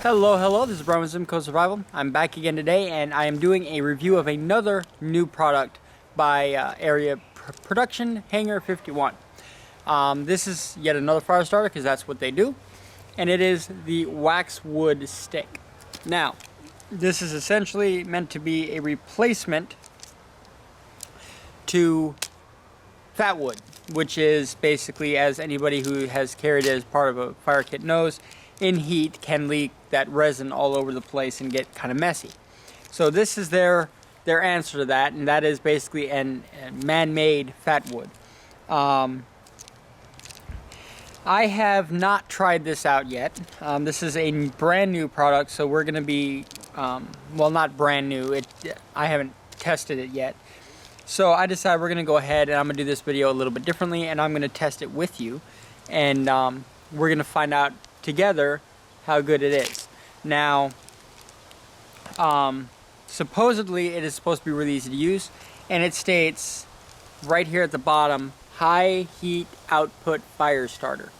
Hello, this is Brian with Zimco Survival. I'm back again today, and I am doing a review of another new product by Area Production Hanger 51. This is yet another fire starter, because that's what they do, and it is the waxwood stick. Now, this is essentially meant to be a replacement to fatwood, which is basically, as anybody who has carried it as part of a fire kit knows, in heat can leak that resin all over the place and get kind of messy. So this is their answer to that, and that is basically a man-made fatwood. I have not tried this out yet. This is a brand new product, so we're going to be, well, not brand new. I haven't tested it yet. So I decided we're going to go ahead and I'm going to do this video a little bit differently, and I'm going to test it with you, and we're going to find out together how good it is. Now, supposedly it is supposed to be really easy to use, and it states right here at the bottom, high heat output fire starter.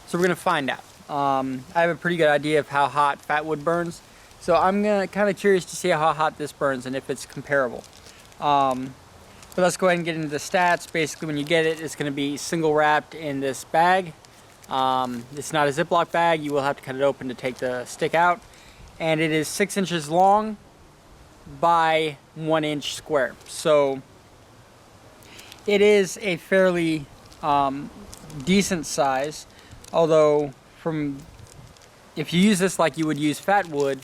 So we're going to find out. I have a pretty good idea of how hot fatwood burns, so I'm kind of curious to see how hot this burns and if it's comparable. But let's go ahead and get into the stats. Basically, when you get it, it's going to be single wrapped in this bag. It's not a Ziploc bag. You will have to cut it open to take the stick out, and it is 6 inches long by 1 inch square. So it is a fairly decent size, although if you use this like you would use fatwood,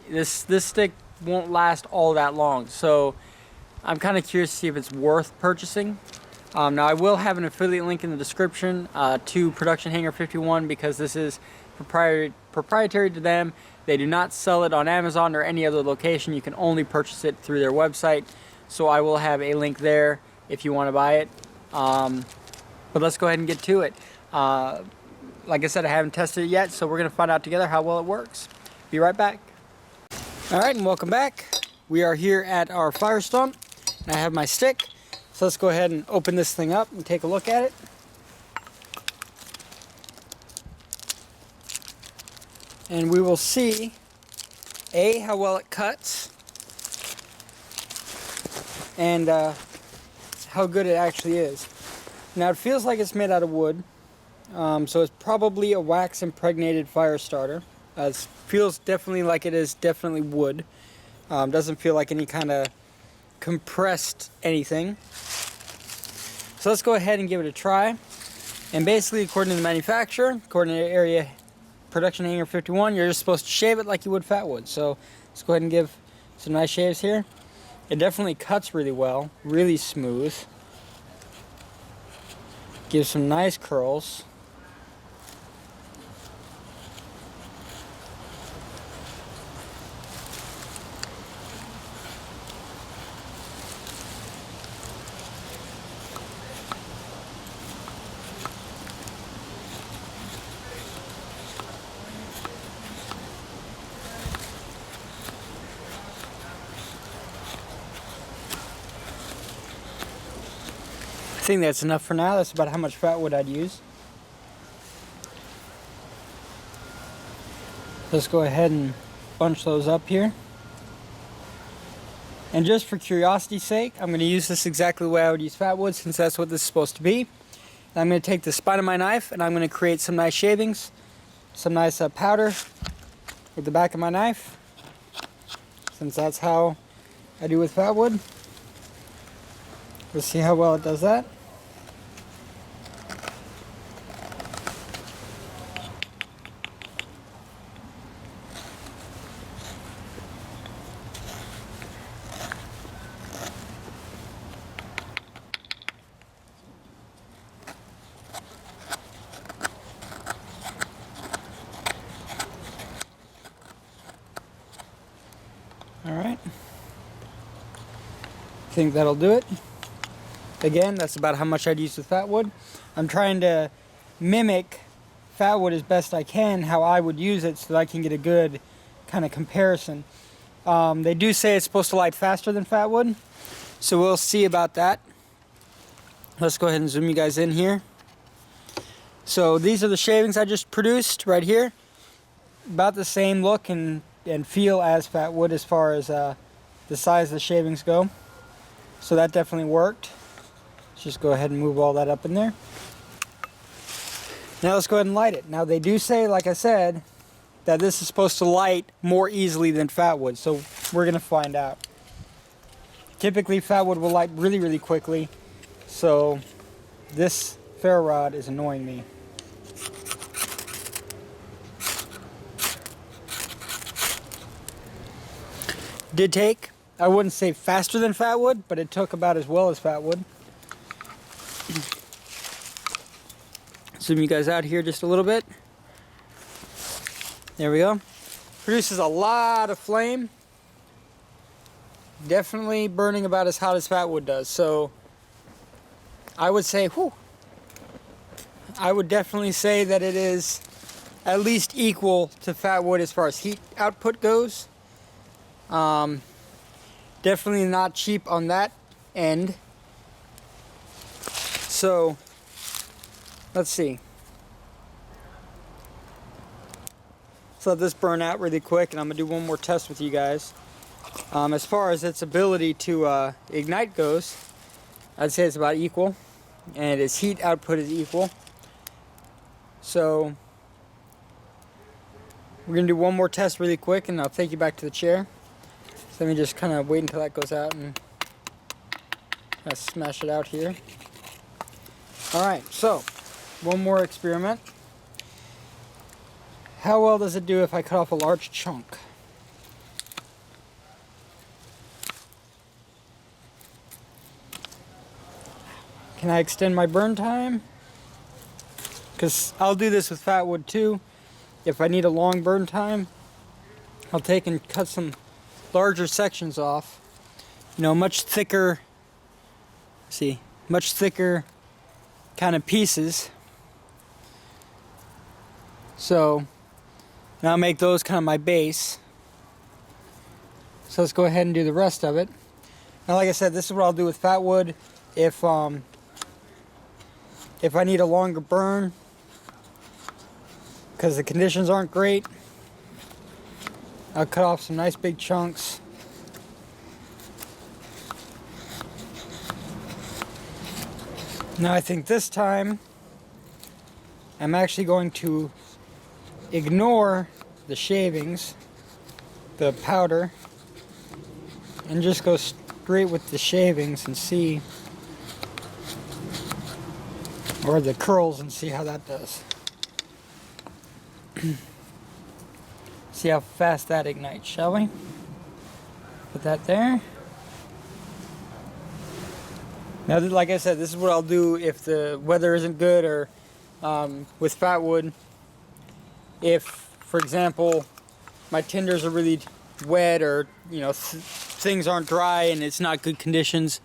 this stick won't last all that long. So I'm kind of curious to see if it's worth purchasing. Now, I will have an affiliate link in the description to Production Hanger 51, because this is proprietary to them. They do not sell it on Amazon or any other location. You can only purchase it through their website. So I will have a link there if you want to buy it. But let's go ahead and get to it. Like I said, I haven't tested it yet, so we're going to find out together how well it works. Be right back. Alright, and welcome back. We are here at our fire stump, and I have my stick. So let's go ahead and open this thing up and take a look at it. And we will see, how well it cuts, and how good it actually is. Now, it feels like it's made out of wood, so it's probably a wax impregnated fire starter. It feels definitely like it is definitely wood. Doesn't feel like any kind of compressed anything. So let's go ahead and give it a try. And basically, according to the manufacturer, according to Area Production Hanger 51, you're just supposed to shave it like you would fatwood. So let's go ahead and give some nice shaves here. It definitely cuts really well, really smooth. Gives some nice curls. I think that's enough for now. That's about how much fatwood I'd use. Let's go ahead and bunch those up here. And just for curiosity's sake, I'm going to use this exactly the way I would use fatwood, since that's what this is supposed to be. And I'm going to take the spine of my knife, and I'm going to create some nice shavings, some nice powder with the back of my knife, since that's how I do with fatwood. Let's see how well it does that. Alright. I think that'll do it. Again, that's about how much I'd use with fatwood. I'm trying to mimic fatwood as best I can, how I would use it, so that I can get a good kind of comparison. They do say it's supposed to light faster than fatwood, so we'll see about that. Let's go ahead and zoom you guys in here. So these are the shavings I just produced right here. about the same look and feel as fatwood as far as the size of the shavings go. So that definitely worked. Let's just go ahead and move all that up in there. Now let's go ahead and light it. Now they do say, like I said, that this is supposed to light more easily than fatwood, so we're going to find out. Typically fatwood will light really, really quickly, so this ferro rod is annoying me. Did take, I wouldn't say faster than fatwood, but it took about as well as fatwood. Zoom you guys out here just a little bit. There we go. Produces a lot of flame. Definitely burning about as hot as fatwood does. So I would say, I would definitely say that it is at least equal to fatwood as far as heat output goes. Definitely not cheap on that end. So let's see. So let this burn out really quick, and I'm gonna do one more test with you guys. As far as its ability to ignite goes, I'd say it's about equal, and its heat output is equal. So we're gonna do one more test really quick, and I'll take you back to the chair. So let me just kind of wait until that goes out and smash it out here. All right, so one more experiment. How well does it do if I cut off a large chunk? Can I extend my burn time? Because I'll do this with fatwood too. If I need a long burn time, I'll take and cut some larger sections off. You know, much thicker, much thicker kind of pieces. So now I'll make those kind of my base. So let's go ahead and do the rest of it. Now, like I said, this is what I'll do with fatwood. If I need a longer burn because the conditions aren't great, I'll cut off some nice big chunks. Now I think this time I'm actually going to ignore the shavings, the powder, and just go straight with the shavings and see, or the curls, and see how that does. See how fast that ignites, shall we? Put that there. Now, like I said, this is what I'll do if the weather isn't good, or with fatwood. If, for example, my tinders are really wet, or things aren't dry and it's not good conditions,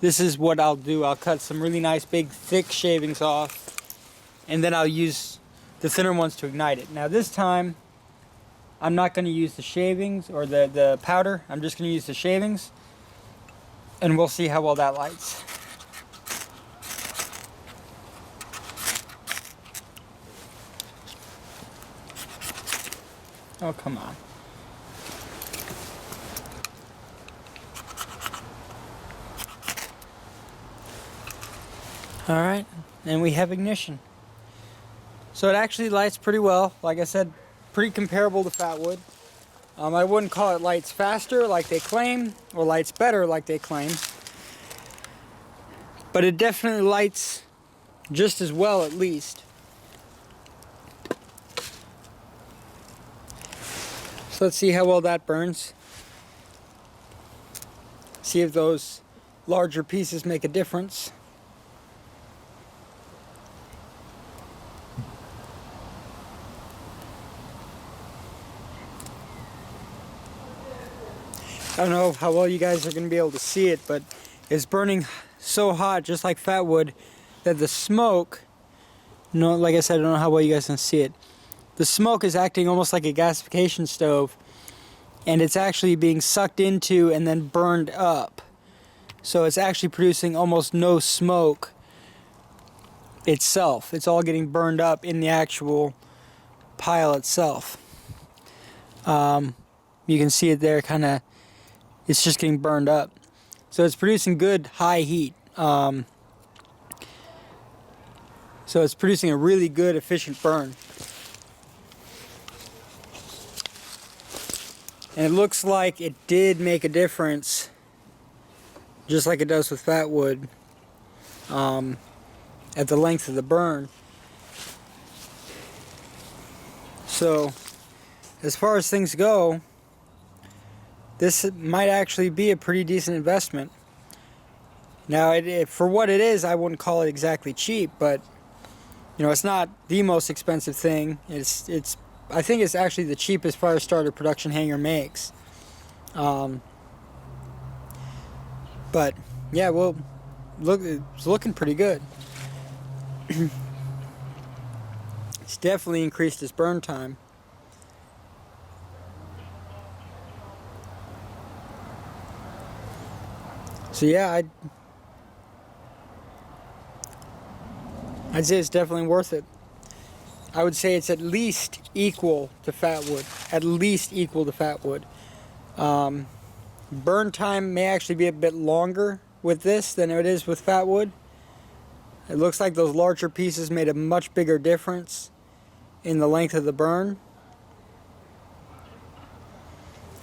this is what I'll do. I'll cut some really nice big thick shavings off, and then I'll use the thinner ones to ignite it. Now this time I'm not going to use the shavings or the powder. I'm just going to use the shavings, and we'll see how well that lights. Oh, come on. Alright, and we have ignition. So it actually lights pretty well. Like I said, pretty comparable to fatwood. I wouldn't call it lights faster like they claim, or lights better like they claim. But it definitely lights just as well, at least. So let's see how well that burns. See if those larger pieces make a difference. I don't know how well you guys are going to be able to see it, but it's burning so hot, just like fatwood, that the smoke, like I said, I don't know how well you guys can see it. The smoke is acting almost like a gasification stove, and it's actually being sucked into and then burned up. So it's actually producing almost no smoke itself. It's all getting burned up in the actual pile itself. You can see it there, kind of, it's just getting burned up. So it's producing good high heat. So it's producing a really good efficient burn. And it looks like it did make a difference, just like it does with fatwood, at the length of the burn. So as far as things go, this might actually be a pretty decent investment. Now, for what it is, I wouldn't call it exactly cheap, but you know, it's not the most expensive thing. I think it's actually the cheapest fire starter production hanger makes. But yeah, well, it's looking pretty good. It's definitely increased its burn time. So yeah, I'd say it's definitely worth it. I would say it's at least equal to fatwood. At least equal to fatwood. Burn time may actually be a bit longer with this than it is with fatwood. It looks like those larger pieces made a much bigger difference in the length of the burn.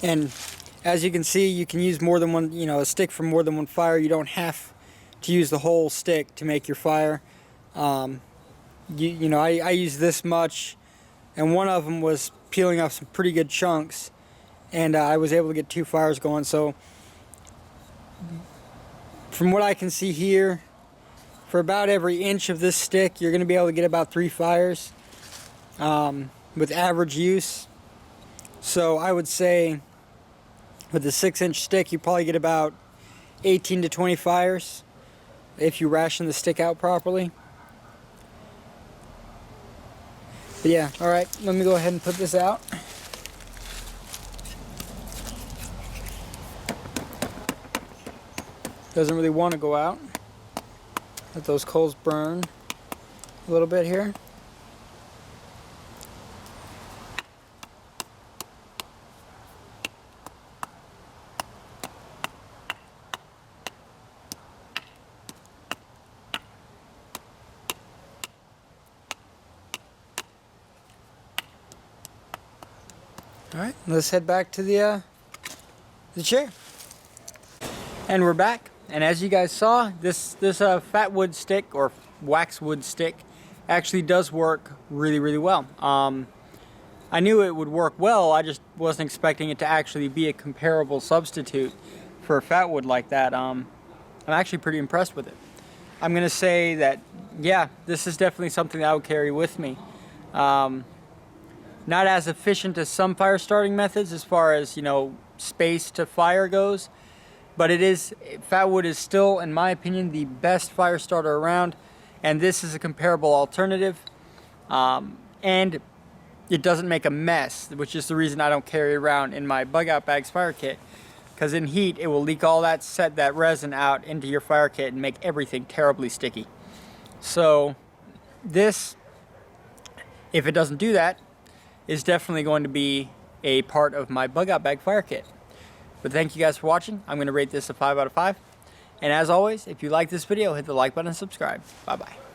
And as you can see, you can use more than one, a stick for more than one fire. You don't have to use the whole stick to make your fire. I used this much, and one of them was peeling off some pretty good chunks, and I was able to get 2 fires going. So from what I can see here, for about every inch of this stick, you're going to be able to get about 3 fires with average use. So I would say with the 6-inch stick, you probably get about 18 to 20 fires if you ration the stick out properly. But yeah, alright, let me go ahead and put this out. Doesn't really want to go out. Let those coals burn a little bit here. Alright, let's head back to the chair. And we're back. And as you guys saw, this fatwood stick or waxwood stick actually does work really, really well. I knew it would work well, I just wasn't expecting it to actually be a comparable substitute for fatwood like that. I'm actually pretty impressed with it. I'm going to say that, yeah, this is definitely something that I would carry with me. Not as efficient as some fire starting methods as far as, space to fire goes, but fatwood is still, in my opinion, the best fire starter around, and this is a comparable alternative. And it doesn't make a mess, which is the reason I don't carry it around in my bug out bags fire kit, because in heat it will leak all that resin out into your fire kit and make everything terribly sticky. So this, if it doesn't do that, is definitely going to be a part of my bug out bag fire kit. But thank you guys for watching. I'm going to rate this a 5 out of 5. And as always, if you like this video, hit the like button and subscribe. Bye bye.